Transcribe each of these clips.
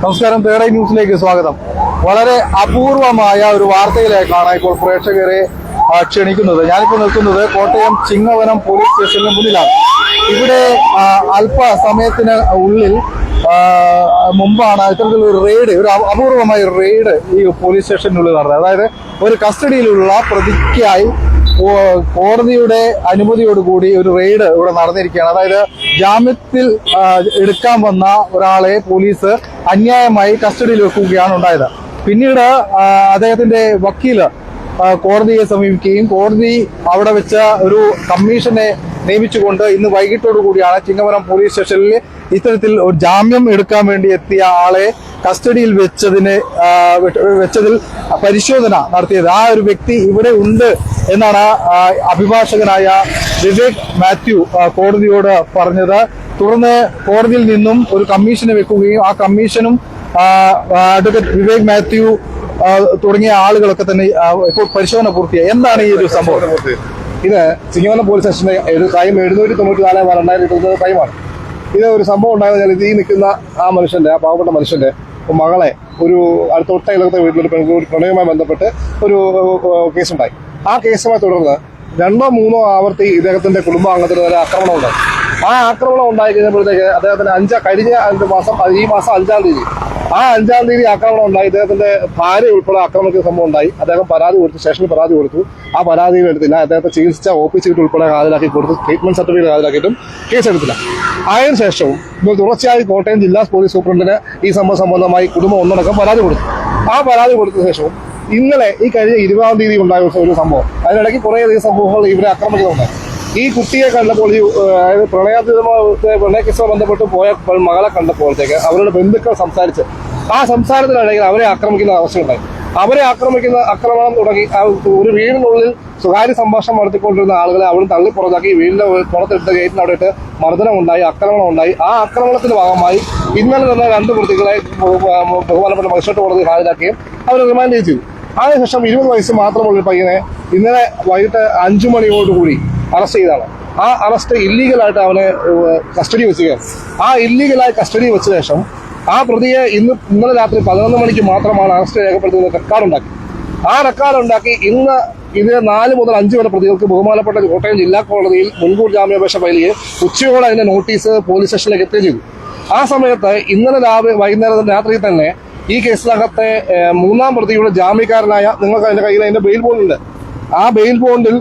നമസ്കാരം, third eye ന്യൂസിലേക്ക് സ്വാഗതം. വളരെ അപൂർവമായ ഒരു വാർത്തയിലേക്കാണ് ഇപ്പോൾ പ്രേക്ഷകരെ ക്ഷണിക്കുന്നത്. ഞാനിപ്പോൾ നിൽക്കുന്നത് കോട്ടയം ചിങ്ങവനം പോലീസ് സ്റ്റേഷന് മുന്നിലാണ്. ഇവിടെ അല്പസമയത്തിന് ഉള്ളിൽ മുമ്പാണ് ഇത്തരത്തിലൊരു റെയ്ഡ്, ഒരു അപൂർവമായ റെയ്ഡ് ഈ പോലീസ് സ്റ്റേഷനുള്ളിൽ നടന്നത്. അതായത് ഒരു കസ്റ്റഡിയിലുള്ള പ്രതിക്കായി കോടതിയുടെ അനുമതിയോടുകൂടി ഒരു റെയ്ഡ് ഇവിടെ നടന്നിരിക്കുകയാണ്. അതായത് ജാമ്യത്തിൽ എടുക്കാൻ വന്ന ഒരാളെ പോലീസ് അന്യായമായി കസ്റ്റഡിയിൽ വെക്കുകയാണ് ഉണ്ടായത്. പിന്നീട് അദ്ദേഹത്തിന്റെ വക്കീല് കോടതിയെ സമീപിക്കുകയും കോടതി അവിടെ വെച്ച ഒരു കമ്മീഷനെ നിയമിച്ചുകൊണ്ട് ഇന്ന് വൈകിട്ടോടു കൂടിയാണ് ചിങ്ങവനം പോലീസ് സ്റ്റേഷനിൽ ഇത്തരത്തിൽ ഒരു ജാമ്യം എടുക്കാൻ വേണ്ടി എത്തിയ ആളെ കസ്റ്റഡിയിൽ വെച്ചതിൽ പരിശോധന നടത്തിയത്. ആ ഒരു വ്യക്തി ഇവിടെ ഉണ്ട് എന്നാണ് അഭിഭാഷകനായ വിവേക് മാത്യു കോടതിയോട് പറഞ്ഞത്. തുടർന്ന് കോടതിയിൽ നിന്നും ഒരു കമ്മീഷനെ വെക്കുകയും ആ കമ്മീഷനും അഡ്വക്കേറ്റ് വിവേക് മാത്യു തുടങ്ങിയ ആളുകളൊക്കെ തന്നെ ഇപ്പോൾ പരിശോധന പൂർത്തിയായി. എന്താണ് ഈ ഒരു സംഭവം? ഇത് ചിങ്ങവനം പോലീസ് സ്റ്റേഷന്റെ ഒരു ക്രൈം 794/2020 ക്രൈമാണ്. ഇത് ഒരു സംഭവം ഉണ്ടായത് ഈ നിൽക്കുന്ന ആ പാവപ്പെട്ട മനുഷ്യന്റെ മകളെ ഒരു തൊട്ടയിലത്തെ വീട്ടിലൊരു പ്രണയവുമായി ബന്ധപ്പെട്ട് ഒരു കേസുണ്ടായി. ആ കേസുമായി തുടർന്ന് 2 or 3 ആവർത്തി ഇദ്ദേഹത്തിന്റെ കുടുംബാംഗത്തിന് നേരെ ആക്രമണം ഉണ്ടായി. ആ ആക്രമണം ഉണ്ടായി കഴിഞ്ഞപ്പോഴത്തേക്ക് അദ്ദേഹത്തിന് ഈ മാസം 5-ാം തീയതി ആ 5-ാം തീയതി ആക്രമണം ഉണ്ടായി. ഇദ്ദേഹത്തിന്റെ ഭാര്യ ഉൾപ്പെടെ ആക്രമിക്കുന്ന സംഭവം ഉണ്ടായി. അദ്ദേഹം സ്റ്റേഷനിൽ പരാതി കൊടുത്തു. ആ പരാതിയിൽ എടുത്തില്ല. അദ്ദേഹത്തെ ചികിത്സിച്ച OPC ഉൾപ്പെടെ ഹാജരാക്കി കൊടുത്തു. ട്രീറ്റ്മെന്റ് സർട്ടിഫിക്കറ്റ് ഹാജരാക്കിയിട്ടും കേസെടുത്തില്ല. അതിനുശേഷവും തുടർച്ചയായി കോട്ടയം ജില്ലാ പോലീസ് സൂപ്രണ്ടിന് ഈ സംബന്ധമായി കുടുംബം ഒന്നടക്കം പരാതി കൊടുത്തു. ആ പരാതി കൊടുത്ത ശേഷവും ഇന്നലെ ഈ കഴിഞ്ഞ 20-ാം തീയതി ഉണ്ടായ ഒരു സംഭവം, അതിനിടയ്ക്ക് കുറേയധികം സംഭവങ്ങൾ ഇവരെ ആക്രമിക്കുന്നുണ്ടായി. ഈ കുട്ടിയെ കണ്ടപ്പോൾ പ്രണയക്കേസുമായി ബന്ധപ്പെട്ട് പോയ മകളെ കണ്ടപ്പോഴത്തേക്ക് അവരുടെ ബന്ധുക്കൾ സംസാരിച്ച് ആ സംസാരത്തിനിടയിൽ അവരെ ആക്രമിക്കുന്ന അവസ്ഥയുണ്ടായി. അവരെ ആക്രമണം തുടങ്ങി. ഒരു വീടിനുള്ളിൽ സ്വകാര്യ സംഭാഷണം നടത്തിക്കൊണ്ടിരുന്ന ആളുകളെ അവിടെ തള്ളി പുറത്താക്കി വീടിന്റെ പുറത്തെടുത്ത ഗേറ്റിന് അവിടെ ഇട്ട് മർദ്ദനമുണ്ടായി, ആക്രമണം ഉണ്ടായി. ആ ആക്രമണത്തിന്റെ ഭാഗമായി ഇന്നലെ തന്നെ 2 പ്രതികളെ ബഹുമാനപ്പെട്ട മജിസ്ട്രേറ്റ് കോടതി ഹാജരാക്കുകയും അവരെ റിമാൻഡ് ചെയ്തു. അതിനുശേഷം 20 വയസ്സ് മാത്രമുള്ള പയ്യനെ ഇന്നലെ വൈകിട്ട് 5 മണിയോടുകൂടി അറസ്റ്റ് ചെയ്താണ്. ആ അറസ്റ്റ് ഇല്ലീഗലായിട്ട് അവനെ കസ്റ്റഡി വെച്ചുകയാണ്. ആ ഇല്ലീഗലായി കസ്റ്റഡി വെച്ച ശേഷം ആ പ്രതിയെ ഇന്നലെ രാത്രി 11 മണിക്ക് മാത്രമാണ് അറസ്റ്റ് രേഖപ്പെടുത്തുന്ന റെക്കോർഡുണ്ടാക്കി. ആ റെക്കോർഡുണ്ടാക്കി ഇന്ന് ഇത് 4 മുതൽ 5 വരെ പ്രതികൾക്ക് ബഹുമാനപ്പെട്ട കോട്ടയം ജില്ലാ കോടതിയിൽ മുൻകൂർ ജാമ്യാപേക്ഷ ഫയലുകയും ഉച്ചയോടെ അതിന്റെ നോട്ടീസ് പോലീസ് സ്റ്റേഷനിലേക്ക് എത്തുകയും ചെയ്തു. ആ സമയത്ത് ഇന്നലെ വൈകുന്നേരം രാത്രി തന്നെ ഈ കേസിനകത്തെ 3-ാം പ്രതിയുടെ ജാമ്യക്കാരനായ, നിങ്ങൾക്ക് അതിന്റെ കയ്യിൽ അതിന്റെ ബെയിൽ ബോണ്ടുണ്ട്. ആ ബെയിൽ ബോണ്ടിൽ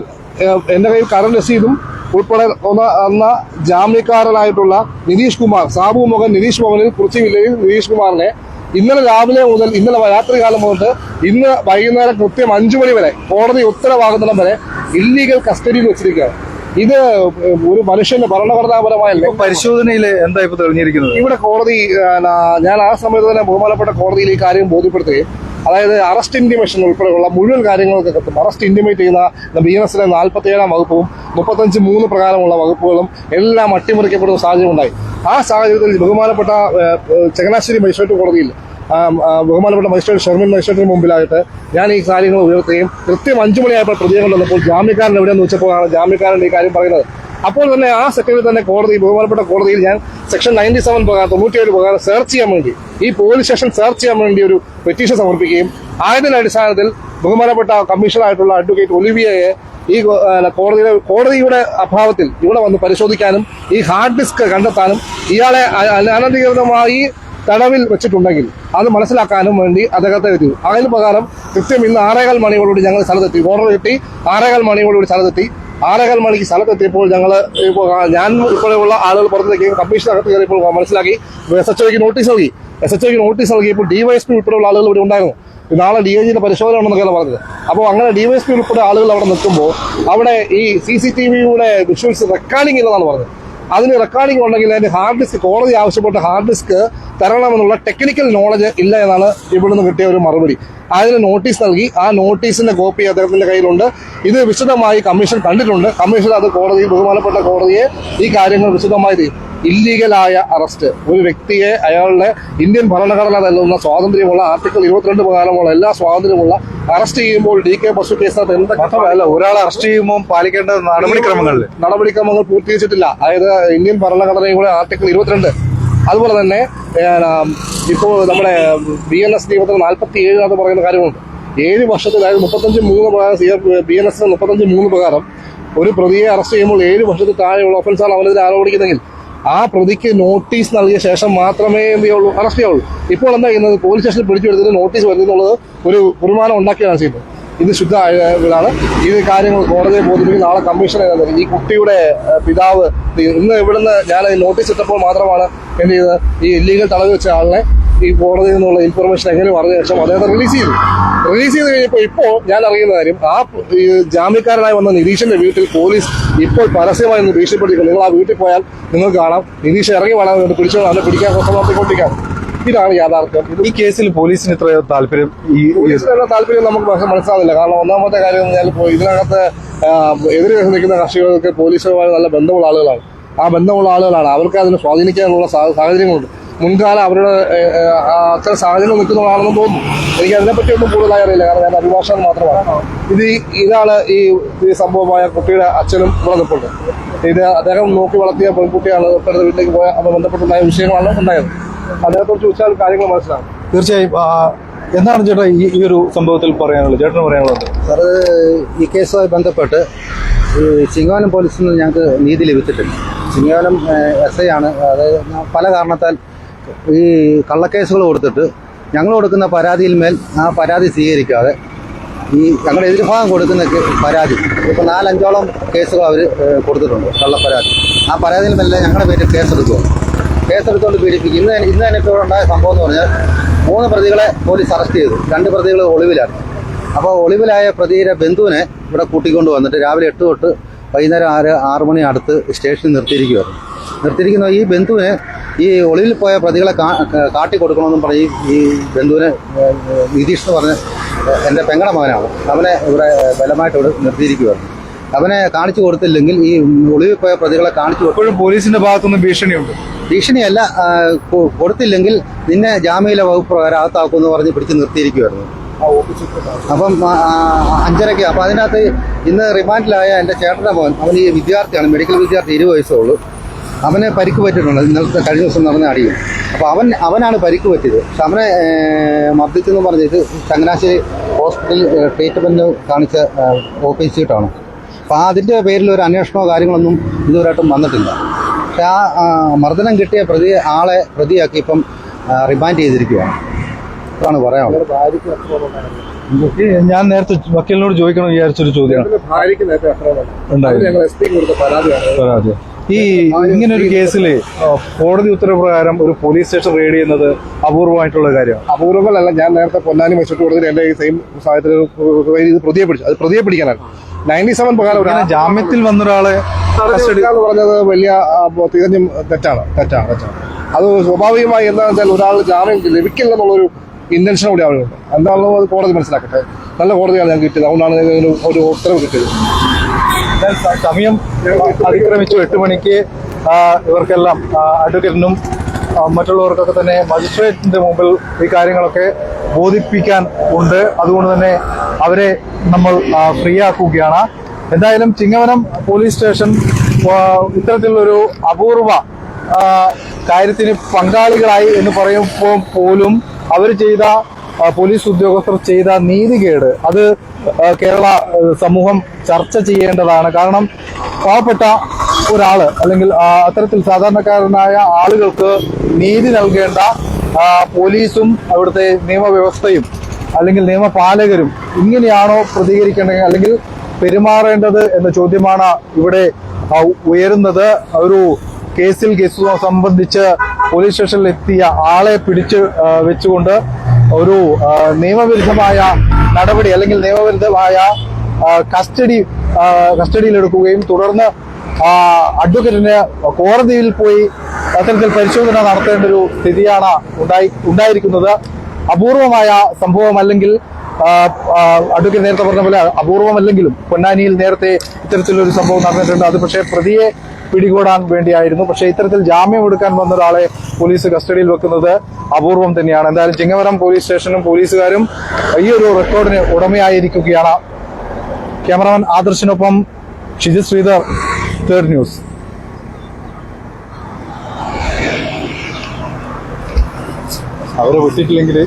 എന്റെ കയ്യിൽ കറന്റ് രസീതും ഉൾപ്പെടെ വന്ന ജാമ്യക്കാരനായിട്ടുള്ള നിതീഷ് കുമാർ, സാബു മകൻ നിതീഷ് ഭവനിൽ കുറിച്ചി വില്ലേജിൽ നിതീഷ് കുമാറിനെ ഇന്നലെ രാവിലെ മുതൽ ഇന്നലെ രാത്രി കാലം മുതൽ ഇന്ന് വൈകുന്നേരം കൃത്യം 5 മണി വരെ കോടതി ഉത്തരവാകുന്നിടം വരെ ഇല്ലീഗൽ കസ്റ്റഡിയിൽ വെച്ചിരിക്കുകയാണ്. ഇത് ഒരു മനുഷ്യന്റെ ഭരണഘടനാപരമായ പരിശോധനയിൽ എന്താ ഇപ്പൊ തെളിഞ്ഞിരിക്കുന്നത്? ഇവിടെ കോടതി, ഞാൻ ആ സമയത്ത് തന്നെ ബഹുമാനപ്പെട്ട കോടതിയിൽ ഈ കാര്യം ബോധ്യപ്പെടുത്തുകയും, അതായത് അറസ്റ്റ് ഇന്റിമേഷൻ ഉൾപ്പെടെയുള്ള മുഴുവൻ കാര്യങ്ങൾക്കകത്തും അറസ്റ്റ് ഇന്റിമേറ്റ് ചെയ്യുന്ന BNS 47-ാം വകുപ്പും 35(3) പ്രകാരമുള്ള വകുപ്പുകളും എല്ലാം അട്ടിമറിക്കപ്പെടുന്ന സാഹചര്യം ഉണ്ടായി. ആ സാഹചര്യത്തിൽ ബഹുമാനപ്പെട്ട ചങ്ങനാശ്ശേരി മജിസ്ട്രേറ്റ് കോടതിയിൽ ബഹുമാനപ്പെട്ട മജിസ്ട്രേറ്റ് ഷെർമിൻ മജിസ്ട്രേറ്റിന് മുമ്പിലായിട്ട് ഞാൻ ഈ കാര്യങ്ങൾ ഉയർത്തുകയും കൃത്യം 5 മണിയായപ്പോൾ പ്രതികൾ വന്നപ്പോൾ ജാമ്യക്കാരൻ എവിടെയെന്ന് വെച്ചപ്പോഴാണ് ജാമ്യക്കാരൻ ഈ കാര്യം പറയുന്നത്. അപ്പോൾ തന്നെ ആ സെക്കൻഡിൽ തന്നെ ബഹുമാനപ്പെട്ട കോടതിയിൽ ഞാൻ സെക്ഷൻ 97 പ്രകാരം 97 പ്രകാരം സെർച്ച് ചെയ്യാൻ വേണ്ടി, ഈ പോലീസ് സ്റ്റേഷൻ സെർച്ച് ചെയ്യാൻ വേണ്ടി ഒരു പെറ്റീഷൻ സമർപ്പിക്കുകയും അതിന്റെ അടിസ്ഥാനത്തിൽ ബഹുമാനപ്പെട്ട കമ്മീഷണറായിട്ടുള്ള അഡ്വക്കേറ്റ് ഒലിവിയയെ ഈ കോടതിയുടെ അഭാവത്തിൽ ഇവിടെ വന്ന് പരിശോധിക്കാനും ഈ ഹാർഡ് ഡിസ്ക് കണ്ടെത്താനും ഇയാളെ അനധികൃതമായി തടവിൽ വെച്ചിട്ടുണ്ടെങ്കിൽ അത് മനസ്സിലാക്കാനും വേണ്ടി അദ്ദേഹത്തെ എത്തി. അതിന് പ്രകാരം കൃത്യം ഇന്ന് 6:15 മണിയോടുകൂടി ഞങ്ങൾ സ്ഥലത്തെത്തി. ഓർഡർ കിട്ടി 6:15 മണിയോടുകൂടി സ്ഥലത്തെത്തി. 6:15 മണിക്ക് സ്ഥലത്തെത്തിയപ്പോൾ ഞാൻ ഉൾപ്പെടെയുള്ള ആളുകൾ പുറത്തേക്ക് കമ്മീഷനകത്ത് കയറിയപ്പോൾ മനസ്സിലാക്കി SHOയ്ക്ക് നോട്ടീസ് നൽകി. SHOയ്ക്ക് നോട്ടീസ് നൽകിയപ്പോൾ DYSP ഉൾപ്പെടെയുള്ള ആളുകൾ ഇവിടെ ഉണ്ടായിരുന്നു. നാളെ DIGയുടെ പരിശോധന ഉണ്ടെന്നൊക്കെയാണ് പറഞ്ഞത്. അപ്പോൾ അങ്ങനെ DYSP ഉൾപ്പെടെ ആളുകൾ അവിടെ നിൽക്കുമ്പോൾ അവിടെ ഈ CCTVയുടെ വിഷ്വൽസ് റെക്കോർഡിംഗ് ഇല്ലെന്നാണ് പറഞ്ഞത്. അതിന് റെക്കോർഡിംഗ് ഉണ്ടെങ്കിൽ അതിന്റെ ഹാർഡ് ഡിസ്ക്, കോടതി ആവശ്യപ്പെട്ട ഹാർഡ് ഡിസ്ക് തരണമെന്നുള്ള ടെക്നിക്കൽ നോളജ് ഇല്ല എന്നാണ് ഇവിടുന്ന് കിട്ടിയ ഒരു മറുപടി. അതിന് നോട്ടീസ് നൽകി. ആ നോട്ടീസിന്റെ കോപ്പി അദ്ദേഹത്തിന്റെ കയ്യിലുണ്ട്. ഇത് വിശദമായി കമ്മീഷൻ കണ്ടിട്ടുണ്ട്. കമ്മീഷൻ അത് ബഹുമാനപ്പെട്ട കോടതിയെ ഈ കാര്യങ്ങൾ വിശദമായി ചെയ്യും. ഇല്ലീഗലായ അറസ്റ്റ്, ഒരു വ്യക്തിയെ അയാളുടെ ഇന്ത്യൻ ഭരണഘടന നൽകുന്ന സ്വാതന്ത്ര്യമുള്ള ആർട്ടിക്കിൾ 22 പ്രകാരമുള്ള എല്ലാ സ്വാതന്ത്ര്യമുള്ള അറസ്റ്റ് ചെയ്യുമ്പോൾ DK ബസു കേസിനകത്ത് എന്തൊക്കെ ഒരാളെ അറസ്റ്റ് ചെയ്യുമ്പോൾ പാലിക്കേണ്ട നടപടിക്രമങ്ങൾ പൂർത്തീകരിച്ചിട്ടില്ല. അതായത് ഇന്ത്യൻ ഭരണഘടനയുടെ ആർട്ടിക്കിൾ 22 അതുപോലെ തന്നെ ഇപ്പോൾ നമ്മുടെ BNS നിയമത്തിൽ 47 എന്ന് പറയുന്ന കാര്യമുണ്ട്. 7 വർഷത്തിൽ, അതായത് 35(3) പ്രകാരം BNS 35(3) പ്രകാരം ഒരു പ്രതിയെ അറസ്റ്റ് ചെയ്യുമ്പോൾ 7 വർഷത്തിൽ താഴെയുള്ള ഒഫൻസാണ് അവനെതിരെ ആരോപിക്കുന്നതെങ്കിൽ ആ പ്രതിക്ക് നോട്ടീസ് നൽകിയ ശേഷം മാത്രമേ എന്ത് ചെയ്യുള്ളൂ, അറസ്റ്റ് ചെയ്യുള്ളൂ. ഇപ്പോൾ എന്താ ചെയ്യുന്നത്, പോലീസ് സ്റ്റേഷനിൽ പിടിച്ചെടുത്തിട്ട് നോട്ടീസ് വരുന്നുള്ളത് ഒരു കുറുമാനം ഉണ്ടാക്കിയാണ് ചെയ്യുന്നത്. ഇത് ശുദ്ധ ഇതാണ്. ഇത് കാര്യങ്ങൾ കോടതിയെ ബോധിപ്പിക്കും. നാളെ കമ്മീഷൻ ഈ കുട്ടിയുടെ പിതാവ് ഇന്ന് ഇവിടുന്ന് ഞാൻ നോട്ടീസ് ഇട്ടപ്പോൾ മാത്രമാണ് എന്ത് ചെയ്തത്, ഈ ഇല്ലീഗൽ തടവ് വെച്ച ആളിനെ ഈ കോടതിയിൽ നിന്നുള്ള ഇൻഫർമേഷൻ എങ്ങനെ പറഞ്ഞ ശേഷം അദ്ദേഹത്തെ റിലീസ് ചെയ്ത് കഴിഞ്ഞപ്പോൾ ഇപ്പോൾ ഞാൻ അറിയുന്ന കാര്യം, ആ ജാമ്യക്കാരനായി വന്ന നിതീഷിന്റെ വീട്ടിൽ പോലീസ് ഇപ്പോൾ പരസ്യമായി ഒന്ന് ഭീഷണിപ്പെടുത്തിക്കും. നിങ്ങൾ ആ വീട്ടിൽ പോയാൽ നിങ്ങൾക്ക് കാണാം നിതീഷ് ഇറങ്ങി വേണം പിടിച്ചോ, അവനെ പിടിക്കാൻ നടത്തിക്കൊണ്ടിരിക്കാം. ഇതാണ് യാഥാർത്ഥ്യം. ഈ കേസിൽ പോലീസിന് ഇത്ര താല്പര്യം താല്പര്യം നമുക്ക് മനസ്സിലാവില്ല. കാരണം ഒന്നാമത്തെ കാര്യം എന്ന് പറഞ്ഞാൽ ഇതിനകത്ത് എതിരെ നിൽക്കുന്ന കർഷകർക്ക് പോലീസുമായി നല്ല ബന്ധമുള്ള ആളുകളാണ്. ആ ബന്ധമുള്ള ആളുകളാണ്, അവർക്ക് അതിനെ സ്വാധീനിക്കാനുള്ള സാഹചര്യങ്ങളുണ്ട്. മുൻകാലം അവരുടെ അത്തരം സാഹചര്യം നിൽക്കുന്നതാണെന്ന് തോന്നുന്നു. എനിക്ക് അതിനെപ്പറ്റി ഒന്നും കൂടുതലായി അറിയില്ല, കാരണം ഞാൻ അഭിഭാഷകൻ മാത്രമാണ്. ഇതാണ് ഈ സംഭവമായ കുട്ടിയുടെ അച്ഛനും ഇവിടെ നിൽപ്പുണ്ട്. അദ്ദേഹം നോക്കി വളർത്തിയ പെൺകുട്ടിയാണ് തൊട്ടടുത്ത വീട്ടിലേക്ക് പോയ അവർ ബന്ധപ്പെട്ടുണ്ടായ വിഷയങ്ങളാണ് ഉണ്ടായത്. അദ്ദേഹത്തോട് ചോദിച്ചാൽ കാര്യങ്ങൾ മനസ്സിലാവും. തീർച്ചയായും. എന്താണ് ചേട്ടാ ഈ ഒരു സംഭവത്തിൽ പറയാനുള്ളത്, ചേട്ടന് പറയാനുള്ളത്? സാർ, ഈ കേസുമായി ബന്ധപ്പെട്ട് ചിങ്ങവനം പോലീസിൽ നിന്ന് ഞങ്ങൾക്ക് നീതി ലഭിച്ചിട്ടില്ല. ചിങ്ങവനം SI ആണ്. അതായത് പല കാരണത്താൽ ഈ കള്ളക്കേസുകൾ കൊടുത്തിട്ട് ഞങ്ങൾ കൊടുക്കുന്ന പരാതിയിൽ മേൽ ആ പരാതി സ്വീകരിക്കാതെ ഈ ഞങ്ങളുടെ എതിർഭാഗം കൊടുക്കുന്ന പരാതി ഇപ്പോൾ 4-5ഓളം കേസുകൾ അവർ കൊടുത്തിട്ടുണ്ട്, കള്ളപ്പരാതി. ആ പരാതിയിൽ മേലെ ഞങ്ങളുടെ പേരിൽ കേസെടുത്തുകൊണ്ട് പീഡിപ്പിക്കും. ഇന്ന് തന്നെ ഇപ്പോൾ ഉണ്ടായ സംഭവം എന്ന് പറഞ്ഞാൽ 3 പ്രതികളെ പോലീസ് അറസ്റ്റ് ചെയ്തു. 2 പ്രതികൾ ഒളിവിലാണ്. അപ്പോൾ ഒളിവിലായ പ്രതിയുടെ ബന്ധുവിനെ ഇവിടെ കൂട്ടിക്കൊണ്ട് വന്നിട്ട് രാവിലെ 8 തൊട്ട് വൈകുന്നേരം 6 മണി അടുത്ത് സ്റ്റേഷനിൽ നിർത്തിയിരിക്കുന്ന ഈ ബന്ധുവിനെ ഈ ഒളിവിൽ പോയ പ്രതികളെ കാട്ടിക്കൊടുക്കണമെന്നും പറഞ്ഞ് ഈ ബന്ധുവിനെ നിതീഷ് എന്ന് പറഞ്ഞ് എൻ്റെ പെങ്ങളുടെ മകനാണ്, അവനെ ഇവിടെ ബലമായിട്ട് ഇവിടെ നിർത്തിയിരിക്കുകയായിരുന്നു. അവനെ കാണിച്ചു കൊടുത്തില്ലെങ്കിൽ ഈ ഒളിവിൽ പോയ പ്രതികളെ എപ്പോഴും പോലീസിന്റെ ഭാഗത്തുനിന്ന് ഭീഷണിയുണ്ട്. ഭീഷണിയല്ല, കൊടുത്തില്ലെങ്കിൽ നിന്നെ ജാമ്യയിലെ വകുപ്പ് പ്രകാരം അകത്താക്കുമെന്ന് പറഞ്ഞ് പിടിച്ച് നിർത്തിയിരിക്കുമായിരുന്നു. അപ്പം 5:30. അപ്പം അതിനകത്ത് ഇന്ന് റിമാൻഡിലായ എൻ്റെ ചേട്ടൻ്റെ മോൻ, അവൻ ഈ വിദ്യാർത്ഥിയാണ്, മെഡിക്കൽ വിദ്യാർത്ഥി, 20 വയസ്സുള്ളൂ. അവന് പരിക്ക് പറ്റിയിട്ടുണ്ട് ഇന്നലത്തെ കഴിഞ്ഞ ദിവസം നടന്ന അടിയും. അപ്പോൾ അവനാണ് പരിക്ക് പറ്റിയത്. പക്ഷെ അവനെ മർദ്ദിച്ചെന്ന് പറഞ്ഞിട്ട് ചങ്ങനാശ്ശേരി ഹോസ്പിറ്റലിൽ ട്രീറ്റ്മെൻറ്റ് കാണിച്ച OPC ഷീട്ടാണ്. അപ്പോൾ അതിൻ്റെ പേരിൽ ഒരു അന്വേഷണമോ കാര്യങ്ങളൊന്നും ഇതുവരെയായിട്ടും വന്നിട്ടില്ല. പക്ഷെ ആ മർദ്ദനം കിട്ടിയ ആളെ പ്രതിയാക്കി ഇപ്പം റിമാൻഡ് ചെയ്തിരിക്കുകയാണ്. അതാണ് പറയാനുള്ളത്. ഞാൻ നേരത്തെ വക്കീലിനോട് ചോദിക്കണം വിചാരിച്ചൊരു ചോദ്യമാണ്. പരാതി ഈ ഇങ്ങനൊരു കേസിൽ കോടതി ഉത്തരവ് പ്രകാരം ഒരു പോലീസ് സ്റ്റേഷൻ റെയ്ഡ് ചെയ്യുന്നത് അപൂർവമായിട്ടുള്ള കാര്യമാണ്. അപൂർവങ്ങളല്ല, ഞാൻ നേരത്തെ പൊന്നാനി മജിസ്ട്രേറ്റ് കോടതിയിൽ എൻ്റെ ഈ സെയിം സാഹചര്യത്തിൽ ഇത് പ്രതിയെ പിടിക്കാനാണ് 97 പ്രകാരം ജാമ്യത്തിൽ വന്നൊരാളെ പറഞ്ഞത് വലിയ തികഞ്ഞും തെറ്റാണ്. അത് സ്വാഭാവികമായി എന്താണെന്ന് വെച്ചാൽ ഒരാൾ ജാമ്യം ലഭിക്കില്ല എന്നുള്ളൊരു ഇന്റൻഷൻ കൂടി ആളുകളുണ്ട്. എന്താണല്ലോ അത് കോടതി മനസ്സിലാക്കട്ടെ. നല്ല കോടതിയാണ് ഞാൻ കിട്ടിയത്, അതുകൊണ്ടാണ് ഒരു ഉത്തരവ് കിട്ടിയത്. സമയം അതിക്രമിച്ചു. 8 മണിക്ക് ഇവർക്കെല്ലാം അഡ്വക്കേറ്റിനും മറ്റുള്ളവർക്കൊക്കെ തന്നെ മജിസ്ട്രേറ്റിന്റെ മുമ്പിൽ ഈ കാര്യങ്ങളൊക്കെ ബോധിപ്പിക്കാൻ ഉണ്ട്. അതുകൊണ്ട് തന്നെ അവരെ നമ്മൾ ഫ്രീ ആക്കുകയാണ്. എന്തായാലും ചിങ്ങവനം പോലീസ് സ്റ്റേഷൻ ഇത്തരത്തിലുള്ളൊരു അപൂർവ കാര്യത്തിന് പങ്കാളികളായി എന്ന് പറയുമ്പോൾ പോലും അവർ ചെയ്ത പോലീസ് ഉദ്യോഗസ്ഥർ ചെയ്ത നീതികേട് അത് കേരള സമൂഹം ചർച്ച ചെയ്യേണ്ടതാണ്. കാരണം പാവപ്പെട്ട ഒരാള് അല്ലെങ്കിൽ അത്തരത്തിൽ സാധാരണക്കാരനായ ആളുകൾക്ക് നീതി നൽകേണ്ട പോലീസും അവിടുത്തെ നിയമവ്യവസ്ഥയും അല്ലെങ്കിൽ നിയമപാലകരും ഇങ്ങനെയാണോ പ്രതികരിക്കേണ്ടത് അല്ലെങ്കിൽ പെരുമാറേണ്ടത് എന്ന ചോദ്യമാണ് ഇവിടെ ഉയരുന്നത്. ഒരു കേസ് സംബന്ധിച്ച് പോലീസ് സ്റ്റേഷനിൽ എത്തിയ ആളെ പിടിച്ച് വെച്ചുകൊണ്ട് ഒരു നിയമവിരുദ്ധമായ നടപടി അല്ലെങ്കിൽ നിയമവിരുദ്ധമായ കസ്റ്റഡിയിലെടുക്കുകയും തുടർന്ന് അഡ്വക്കേറ്റിന് കോടതിയിൽ പോയി അത്തരത്തിൽ പരിശോധന നടത്തേണ്ട ഒരു സ്ഥിതിയാണ് ഉണ്ടായിരിക്കുന്നത്. അപൂർവമായ സംഭവമല്ലെങ്കിൽ അഡ്വക്കേറ്റ് നേരത്തെ പറഞ്ഞ പോലെ അപൂർവമല്ലെങ്കിലും പൊന്നാനിയിൽ നേരത്തെ ഇത്തരത്തിലൊരു സംഭവം നടന്നിട്ടുണ്ട്. അത് പക്ഷേ പ്രതിയെ പിടികൂടാൻ വേണ്ടിയായിരുന്നു. പക്ഷേ ഇത്തരത്തിൽ ജാമ്യം എടുക്കാൻ വന്ന ഒരാളെ പോലീസ് കസ്റ്റഡിയിൽ വെക്കുന്നത് അപൂർവം തന്നെയാണ്. എന്തായാലും ചിങ്ങവനം പോലീസ് സ്റ്റേഷനും പോലീസുകാരും ഈ ഒരു റെക്കോർഡിന് ഉടമയായിരിക്കുകയാണ്. ക്യാമറമാൻ ആദർശിനൊപ്പം ഷിജിത് ശ്രീധർ, തേർഡ് ന്യൂസ്. അവരെ വിട്ടിട്ടില്ലെങ്കിൽ